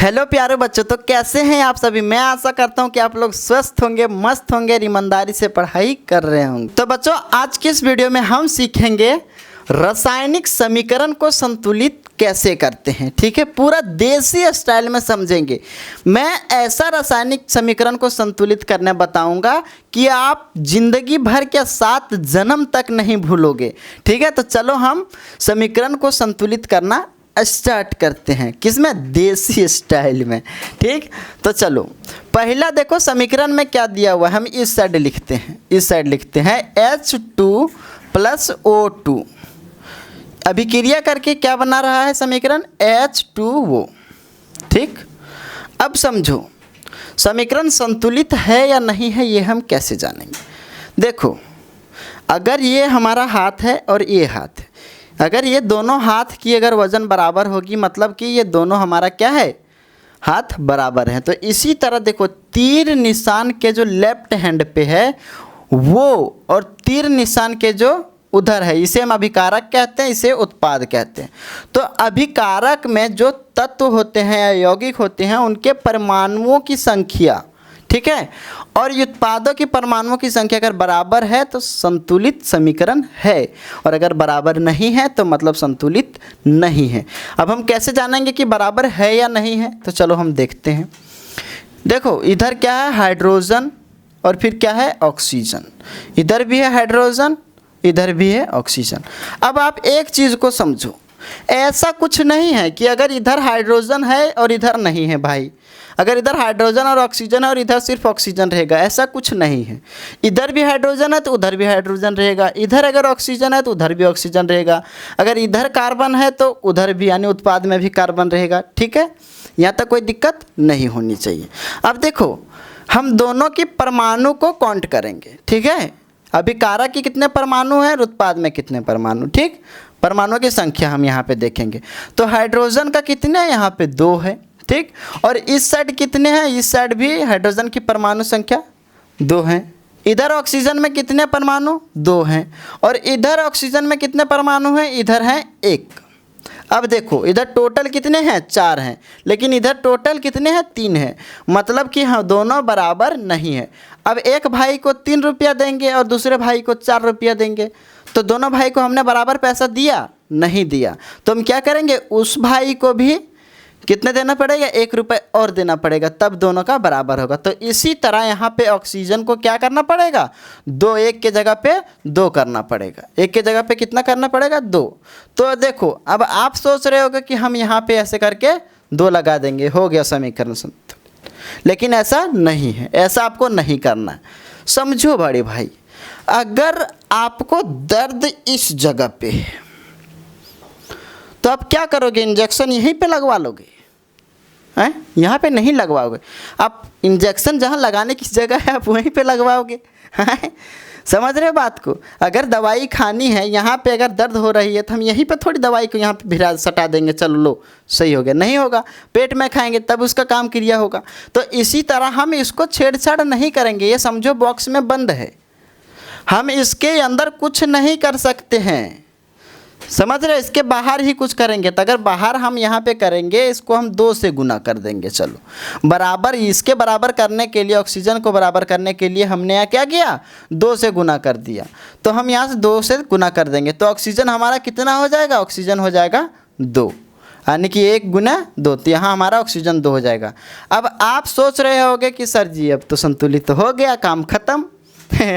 Hello प्यारे बच्चों, तो कैसे हैं आप सभी। मैं आशा करता हूं कि आप लोग स्वस्थ होंगे, मस्त होंगे, ईमानदारी से पढ़ाई कर रहे होंगे। तो बच्चों, आज के इस वीडियो में हम सीखेंगे रासायनिक समीकरण को संतुलित कैसे करते हैं। ठीक है, पूरा देसी स्टाइल में समझेंगे। मैं ऐसा रासायनिक समीकरण को संतुलित करने बताऊंगा कि आप जिंदगी भर के 7 जन्म तक नहीं भूलोगे। ठीक है, तो चलो हम समीकरण को संतुलित करना स्टार्ट करते हैं। किसमें? देसी स्टाइल में। ठीक, तो चलो पहला देखो समीकरण में क्या दिया हुआ है। हम इस साइड लिखते हैं, इस साइड लिखते हैं H2 + O2। अभिक्रिया करके क्या बना रहा है समीकरण? H2O। ठीक, अब समझो समीकरण संतुलित है या नहीं है, ये हम कैसे जानेंगे। देखो, अगर ये हमारा हाथ है और ये हाथ है, अगर ये दोनों हाथ की अगर वज़न बराबर होगी, मतलब कि ये दोनों हमारा क्या है, हाथ बराबर हैं। तो इसी तरह देखो, तीर निशान के जो लेफ्ट हैंड पे है वो और तीर निशान के जो उधर है, इसे हम अभिकारक कहते हैं, इसे उत्पाद कहते हैं। तो अभिकारक में जो तत्व होते हैं या यौगिक होते हैं उनके परमाणुओं की संख्या, ठीक है, और उत्पादों की परमाणुओं की संख्या अगर बराबर है तो संतुलित समीकरण है, और अगर बराबर नहीं है तो मतलब संतुलित नहीं है। अब हम कैसे जानेंगे कि बराबर है या नहीं है, तो चलो हम देखते हैं। देखो, इधर क्या है, हाइड्रोजन, और फिर क्या है, ऑक्सीजन। इधर भी है हाइड्रोजन, इधर भी है ऑक्सीजन। अब आप एक चीज़ को समझो, ऐसा कुछ नहीं है कि अगर इधर हाइड्रोजन है और इधर नहीं है भाई। अगर इधर हाइड्रोजन और ऑक्सीजन है और इधर सिर्फ ऑक्सीजन रहेगा, ऐसा कुछ नहीं है। इधर भी हाइड्रोजन है तो उधर भी हाइड्रोजन रहेगा, इधर अगर ऑक्सीजन है तो उधर भी ऑक्सीजन रहेगा, अगर इधर कार्बन है तो उधर भी, यानी उत्पाद में भी कार्बन रहेगा। ठीक है, यहाँ तक कोई दिक्कत नहीं होनी चाहिए। अब देखो, हम दोनों की परमाणु को काउंट करेंगे। ठीक है, अभिकारक की कितने परमाणु हैं, उत्पाद में कितने परमाणु। ठीक, परमाणुओं की संख्या हम यहाँ पे देखेंगे। तो हाइड्रोजन का कितने हैं, यहाँ पे 2 है। ठीक, और इस साइड कितने हैं, इस साइड भी हाइड्रोजन की परमाणु संख्या 2 हैं। इधर ऑक्सीजन में कितने परमाणु, 2 हैं, और इधर ऑक्सीजन में कितने परमाणु हैं, इधर हैं 1। अब देखो, इधर टोटल कितने हैं, 4 हैं, लेकिन इधर टोटल कितने हैं, 3 हैं। मतलब कि हाँ, दोनों बराबर नहीं है। अब एक भाई को 3 रुपया देंगे और दूसरे भाई को 4 रुपया देंगे, तो दोनों भाई को हमने बराबर पैसा दिया, नहीं दिया। तो हम क्या करेंगे, उस भाई को भी कितने देना पड़ेगा, 1 रुपये और देना पड़ेगा, तब दोनों का बराबर होगा। तो इसी तरह यहाँ पे ऑक्सीजन को क्या करना पड़ेगा, 2, 1 के जगह पे 2 करना पड़ेगा। 1 के जगह पे कितना करना पड़ेगा, 2। तो देखो, अब आप सोच रहे होगे कि हम यहाँ पे ऐसे करके 2 लगा देंगे, हो गया समीकरण संतुलित। लेकिन ऐसा नहीं है, ऐसा आपको नहीं करना है। समझो बड़े भाई, अगर आपको दर्द इस जगह पे है तो आप क्या करोगे, इंजेक्शन यहीं पे लगवा लोगे, हैं? यहाँ पे नहीं लगवाओगे। आप इंजेक्शन जहाँ लगाने की जगह है आप वहीं पे लगवाओगे, हैं? समझ रहे हो बात को। अगर दवाई खानी है, यहाँ पे अगर दर्द हो रही है तो हम यहीं पे थोड़ी दवाई को यहाँ पे भिरा सटा देंगे, चलो लो सही हो गया, नहीं होगा। पेट में खाएंगे तब उसका काम क्रिया होगा। तो इसी तरह हम इसको छेड़छाड़ नहीं करेंगे। ये समझो बॉक्स में बंद है, हम इसके अंदर कुछ नहीं कर सकते हैं, समझ रहे। इसके बाहर ही कुछ करेंगे, तो अगर बाहर हम यहाँ पे करेंगे, इसको हम 2 से गुना कर देंगे। चलो बराबर, इसके बराबर करने के लिए, ऑक्सीजन को बराबर करने के लिए हमने यहाँ क्या किया, 2 से गुना कर दिया। तो हम यहाँ से 2 से गुना कर देंगे, तो ऑक्सीजन हमारा कितना हो जाएगा, ऑक्सीजन हो जाएगा 2, यानी कि 1 गुना 2। तो यहाँ हमारा ऑक्सीजन 2 हो जाएगा। अब आप सोच रहे होगे कि सर जी अब तो संतुलित हो गया, काम खत्म।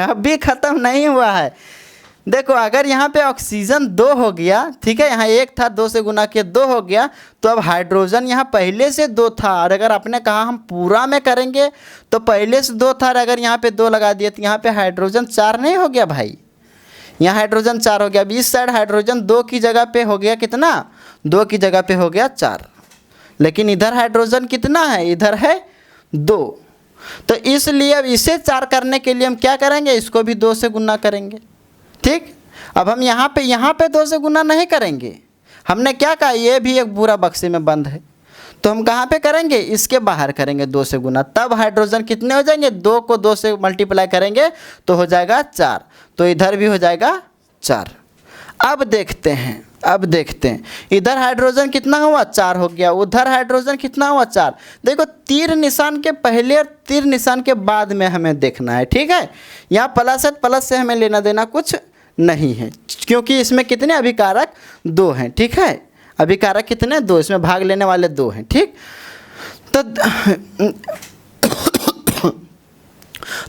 अब भी ख़त्म नहीं हुआ है। देखो, अगर यहाँ पे ऑक्सीजन 2 हो गया, ठीक है, यहाँ 1 था, 2 से गुना किया 2 हो गया, तो अब हाइड्रोजन यहाँ पहले से 2 था, और अगर आपने कहा हम पूरा में करेंगे तो पहले से 2 था, और अगर यहाँ पे 2 लगा दिए तो यहाँ पे हाइड्रोजन 4 नहीं हो गया भाई, यहाँ हाइड्रोजन 4 हो गया। अब इस साइड हाइड्रोजन 2 की जगह पे हो गया कितना, 2 की जगह पे हो गया 4, लेकिन इधर हाइड्रोजन कितना है, इधर है 2। तो इसलिए अब इसे 4 करने के लिए हम क्या करेंगे, इसको भी 2 से गुना करेंगे। ठीक, अब हम यहाँ पे 2 से गुना नहीं करेंगे। हमने क्या कहा, ये भी एक पूरा बक्से में बंद है, तो हम कहाँ पे करेंगे, इसके बाहर करेंगे 2 से गुना। तब हाइड्रोजन कितने हो जाएंगे, 2 को 2 से मल्टीप्लाई करेंगे तो हो जाएगा 4, तो इधर भी हो जाएगा 4। अब देखते हैं इधर हाइड्रोजन कितना हुआ 4 हो गया, उधर हाइड्रोजन कितना हुआ 4। देखो तीर निशान के पहले और तीर निशान के बाद में हमें देखना है, ठीक है। यहाँ प्लस है, प्लस से हमें लेना देना कुछ नहीं है, क्योंकि इसमें कितने अभिकारक 2 हैं, ठीक है। अभिकारक कितने 2, इसमें भाग लेने वाले 2 हैं, ठीक।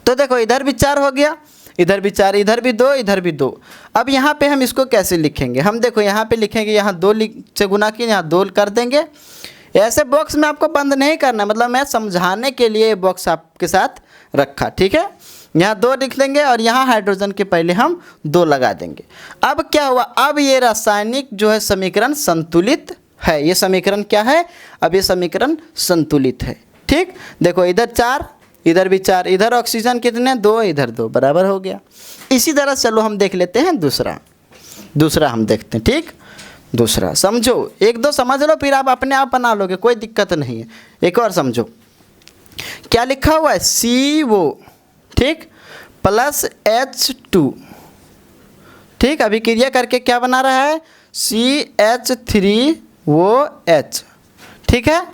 तो देखो इधर भी 4 हो गया, इधर भी 4, इधर भी 2, इधर भी 2। अब यहाँ पे हम इसको कैसे लिखेंगे, हम देखो यहाँ पे लिखेंगे, यहाँ 2 से गुना किए, यहाँ 2 कर देंगे। ऐसे बॉक्स में आपको बंद नहीं करना, मतलब मैं समझाने के लिए ये बॉक्स आपके साथ रखा, ठीक है। यहाँ 2 लिख देंगे और यहाँ हाइड्रोजन के पहले हम 2 लगा देंगे। अब क्या हुआ, अब ये रासायनिक जो है समीकरण संतुलित है। ये समीकरण क्या है, अब ये समीकरण संतुलित है, ठीक। देखो इधर 4, इधर भी 4, इधर ऑक्सीजन कितने 2, इधर 2, बराबर हो गया। इसी तरह चलो हम देख लेते हैं दूसरा हम देखते हैं, ठीक। दूसरा समझो, 1-2 समझ लो, फिर आप अपने आप बना लोगे, कोई दिक्कत नहीं है। एक और समझो, क्या लिखा हुआ है CO, ठीक, प्लस H2, ठीक। अभिक्रिया करके क्या बना रहा है CH3OH, ठीक है।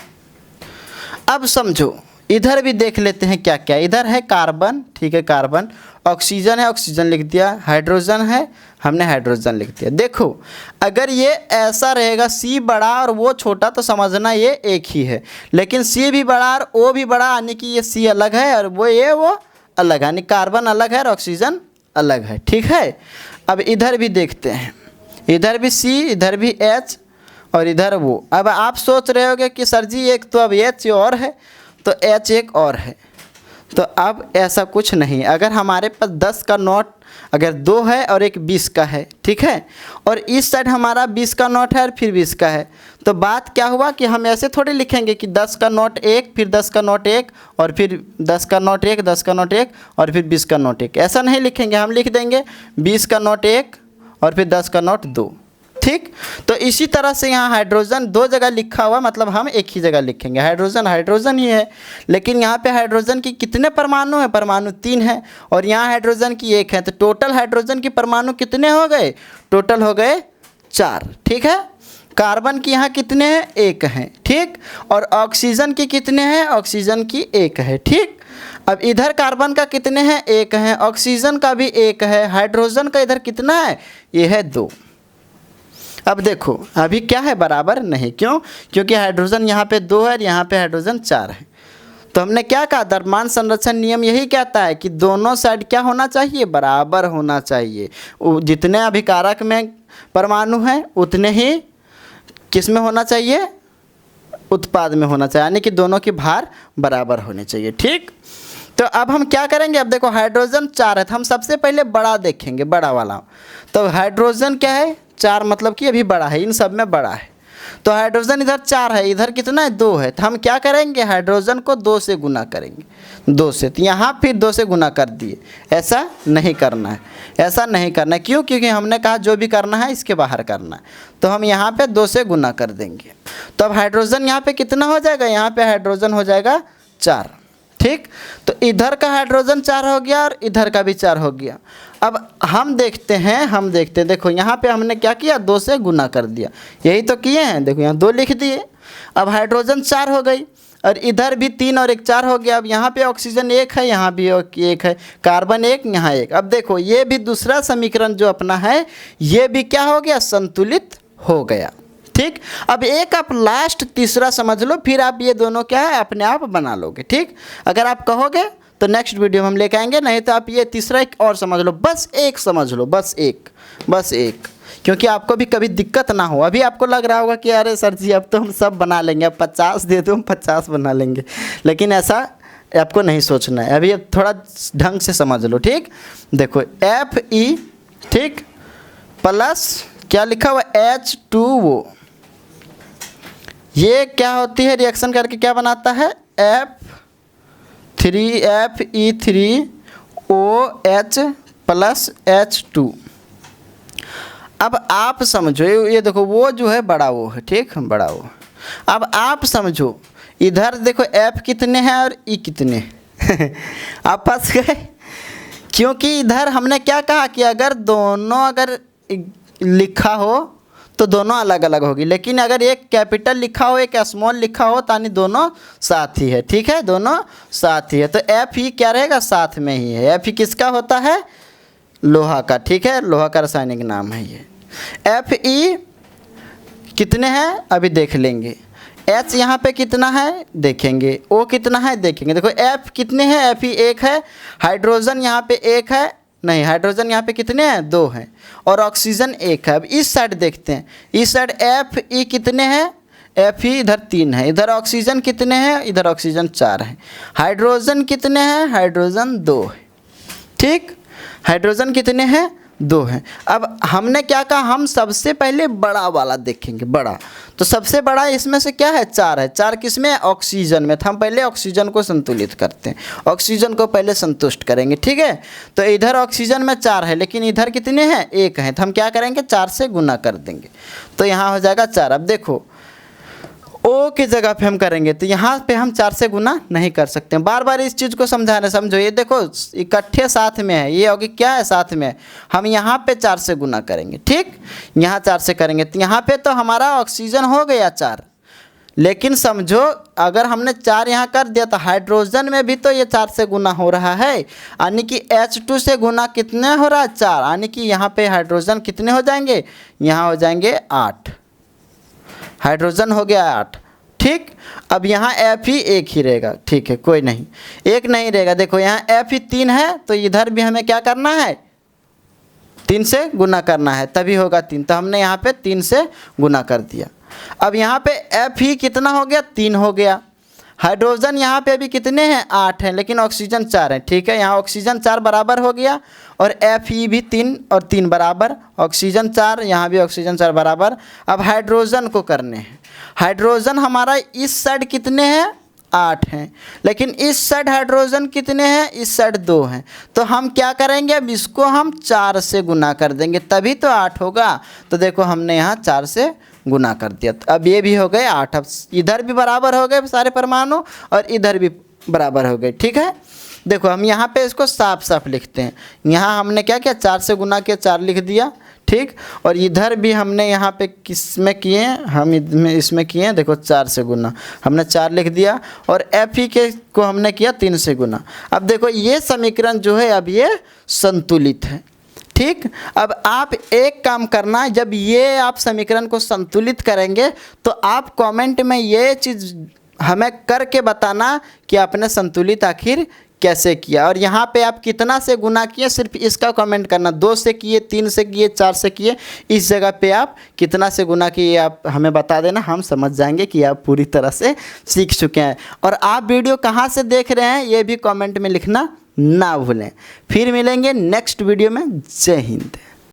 अब समझो इधर भी देख लेते हैं क्या क्या। इधर है कार्बन, ठीक है, कार्बन, ऑक्सीजन है, ऑक्सीजन लिख दिया, हाइड्रोजन है, हमने हाइड्रोजन लिख दिया। देखो अगर ये ऐसा रहेगा C बड़ा और वो छोटा तो समझना ये एक ही है, लेकिन C भी बड़ा और O भी बड़ा, यानी कि ये C अलग है और वो अलग है, यानी कार्बन अलग है और ऑक्सीजन अलग है, ठीक है। अब इधर भी देखते हैं, इधर भी C, इधर भी H और इधर वो। अब आप सोच रहे होगे कि सर जी एक तो अब H और है तो H एक और है, तो अब ऐसा कुछ नहीं। अगर हमारे पास 10 का नोट अगर 2 है और एक 20 का है, ठीक है, और इस साइड हमारा 20 का नोट है और फिर 20 का है, तो बात क्या हुआ कि हम ऐसे थोड़ी लिखेंगे कि 10 का नोट 1, फिर 10 का नोट 1 और फिर 10 का नोट 1, 10 का नोट 1 और फिर 20 का नोट 1, ऐसा नहीं लिखेंगे। हम लिख देंगे 20 का नोट 1 और फिर 10 का नोट 2, ठीक। तो इसी तरह से यहाँ हाइड्रोजन 2 जगह लिखा हुआ, मतलब हम एक ही जगह लिखेंगे, हाइड्रोजन ही है। लेकिन यहाँ पे हाइड्रोजन की कितने परमाणु हैं, परमाणु 3 है और यहाँ हाइड्रोजन की 1 है, तो टोटल हाइड्रोजन की परमाणु कितने हो गए, टोटल हो गए 4, ठीक है। कार्बन की यहाँ कितने हैं 1 हैं, ठीक, और ऑक्सीजन की कितने हैं, ऑक्सीजन की 1 है, ठीक। अब इधर कार्बन का कितने हैं 1 है, ऑक्सीजन का भी 1 है, हाइड्रोजन का इधर कितना है, ये है 2। अब देखो अभी क्या है, बराबर नहीं, क्यों, क्योंकि हाइड्रोजन यहाँ पे 2 है और यहाँ पे हाइड्रोजन 4 है। तो हमने क्या कहा, द्रव्यमान संरक्षण नियम यही कहता है कि दोनों साइड क्या होना चाहिए, बराबर होना चाहिए। जितने अभिकारक में परमाणु हैं उतने ही किस में होना चाहिए, उत्पाद में होना चाहिए, यानी कि दोनों की भार बराबर होने चाहिए, ठीक। तो अब हम क्या करेंगे, अब देखो हाइड्रोजन 4 है, तो हम सबसे पहले बड़ा देखेंगे, बड़ा वाला। तो हाइड्रोजन क्या है 4, मतलब कि अभी बड़ा है, इन सब में बड़ा है। तो हाइड्रोजन इधर 4 है, इधर कितना है 2 है, तो हम क्या करेंगे, हाइड्रोजन को 2 से गुना करेंगे, 2 से। तो यहाँ फिर 2 से गुना कर दिए, ऐसा नहीं करना है, ऐसा नहीं करना है, क्यों, क्योंकि हमने कहा जो भी करना है इसके बाहर करना है। तो हम यहाँ पे 2 से गुना कर देंगे, तो अब हाइड्रोजन यहाँ पे कितना हो जाएगा, यहाँ पे हाइड्रोजन हो जाएगा 4, ठीक। तो इधर का हाइड्रोजन 4 हो गया और इधर का भी 4 हो गया। अब हम देखते हैं, देखो यहाँ पे हमने क्या किया, 2 से गुना कर दिया, यही तो किए हैं, देखो यहाँ 2 लिख दिए। अब हाइड्रोजन 4 हो गई और इधर भी 3 और 1 4 हो गया। अब यहाँ पे ऑक्सीजन 1 है, यहाँ भी 1 है, कार्बन 1, यहाँ 1। अब देखो ये भी दूसरा समीकरण जो अपना है ये भी क्या हो गया, संतुलित हो गया, ठीक। अब एक आप लास्ट तीसरा समझ लो, फिर आप ये दोनों क्या है अपने आप बना लोगे, ठीक। अगर आप कहोगे तो नेक्स्ट वीडियो में हम लेके आएंगे, नहीं तो आप ये तीसरा एक और समझ लो, बस एक समझ लो, बस एक, क्योंकि आपको भी कभी दिक्कत ना हो। अभी आपको लग रहा होगा कि अरे सर जी अब तो हम सब बना लेंगे, अब 50 दे दो हम 50 बना लेंगे, लेकिन ऐसा आपको नहीं सोचना है। अभी थोड़ा ढंग से समझ लो, ठीक। देखो Fe, ठीक, प्लस क्या लिखा हुआ H2O, ये क्या होती है, रिएक्शन करके क्या बनाता है, Fe3OH प्लस H2। अब आप समझो, ये देखो वो जो है बड़ा वो है, ठीक, बड़ा वो। अब आप समझो इधर देखो F कितने हैं और E कितने आप फंस गए, क्योंकि इधर हमने क्या कहा कि अगर दोनों अगर लिखा हो तो दोनों अलग अलग होगी, लेकिन अगर एक कैपिटल लिखा हो एक स्मॉल लिखा हो तो यानी दोनों साथ ही है। ठीक है, दोनों साथ ही है। तो एफ ई क्या रहेगा, साथ में ही है। एफ ई किसका होता है, लोहा का। ठीक है, लोहा का रासायनिक नाम है ये। एफ ई कितने हैं अभी देख लेंगे। एच यहाँ पे कितना है देखेंगे, ओ कितना है देखेंगे। देखो एफ कितने हैं, एफ ई एक है, हाइड्रोजन यहाँ पे एक है, नहीं हाइड्रोजन यहाँ पे कितने हैं, दो हैं, और ऑक्सीजन एक है। अब इस साइड देखते हैं, इस साइड एफ ई कितने हैं, एफ ई इधर 3 है, इधर ऑक्सीजन कितने हैं, इधर ऑक्सीजन 4 है। हाइड्रोजन कितने हैं, हाइड्रोजन 2 है। ठीक, हाइड्रोजन कितने हैं, 2 हैं। अब हमने क्या कहा, हम सबसे पहले बड़ा वाला देखेंगे, बड़ा। तो सबसे बड़ा इसमें से क्या है, 4 है। 4 किस में, ऑक्सीजन में। तो हम पहले ऑक्सीजन को संतुलित करते हैं, ऑक्सीजन को पहले संतुष्ट करेंगे। ठीक है, तो इधर ऑक्सीजन में 4 है, लेकिन इधर कितने हैं, 1 है। तो हम क्या करेंगे, 4 से गुना कर देंगे, तो यहाँ हो जाएगा 4। अब देखो ओ की जगह पे हम करेंगे तो यहाँ पे हम 4 से गुना नहीं कर सकते हैं। बार बार इस चीज़ को समझा रहे, समझो। ये देखो इकट्ठे साथ में है, ये होगी क्या है, साथ में है। हम यहाँ पे 4 से गुना करेंगे। ठीक, यहाँ 4 से करेंगे तो यहाँ पे तो हमारा ऑक्सीजन हो गया 4, लेकिन समझो अगर हमने 4 यहाँ कर दिया तो हाइड्रोजन में भी तो ये 4 से गुना हो रहा है, यानी कि H2 से गुना कितने हो रहा है, 4, यानी कि यहाँ पे हाइड्रोजन कितने हो जाएंगे, यहाँ हो जाएंगे 8। हाइड्रोजन हो गया 8। ठीक, अब यहाँ एफ ही एक ही रहेगा। ठीक है, कोई नहीं, एक नहीं रहेगा। देखो यहाँ एफ ही 3 है, तो इधर भी हमें क्या करना है, 3 से गुना करना है, तभी होगा 3। तो हमने यहाँ पे 3 से गुना कर दिया। अब यहाँ पे एफ ही कितना हो गया, 3 हो गया। हाइड्रोजन यहाँ पे अभी कितने हैं, 8 हैं, लेकिन ऑक्सीजन 4 है। ठीक है, यहाँ ऑक्सीजन 4 बराबर हो गया, और एफ ई भी 3 और 3 बराबर, ऑक्सीजन 4, यहाँ भी ऑक्सीजन 4 बराबर। अब हाइड्रोजन को करने हैं। हाइड्रोजन हमारा इस साइड कितने हैं, 8 हैं, लेकिन इस साइड हाइड्रोजन कितने हैं, इस साइड 2 हैं। तो हम क्या करेंगे, अब इसको हम 4 से गुना कर देंगे, तभी तो 8 होगा। तो देखो हमने यहाँ 4 से गुना कर दिया, तो अब ये भी हो गए 8। अब इधर भी बराबर हो गए सारे परमाणु, और इधर भी बराबर हो गए। ठीक है, देखो हम यहाँ पे इसको साफ साफ लिखते हैं। यहाँ हमने क्या किया, 4 से गुना किया, 4 लिख दिया। ठीक, और इधर भी हमने यहाँ पे किस में किए, हम इसमें किए हैं, देखो 4 से गुना हमने 4 लिख दिया, और एफ ई के को हमने किया 3 से गुना। अब देखो ये समीकरण जो है अब ये संतुलित है। ठीक, अब आप एक काम करना, जब ये आप समीकरण को संतुलित करेंगे तो आप कमेंट में ये चीज़ हमें करके बताना कि आपने संतुलित आखिर कैसे किया, और यहाँ पे आप कितना से गुना किए, सिर्फ इसका कमेंट करना। 2 से किए, 3 से किए, 4 से किए, इस जगह पे आप कितना से गुना किए आप हमें बता देना, हम समझ जाएंगे कि आप पूरी तरह से सीख चुके हैं। और आप वीडियो कहाँ से देख रहे हैं ये भी कमेंट में लिखना ना भूलें। फिर मिलेंगे नेक्स्ट वीडियो में। जय हिंद।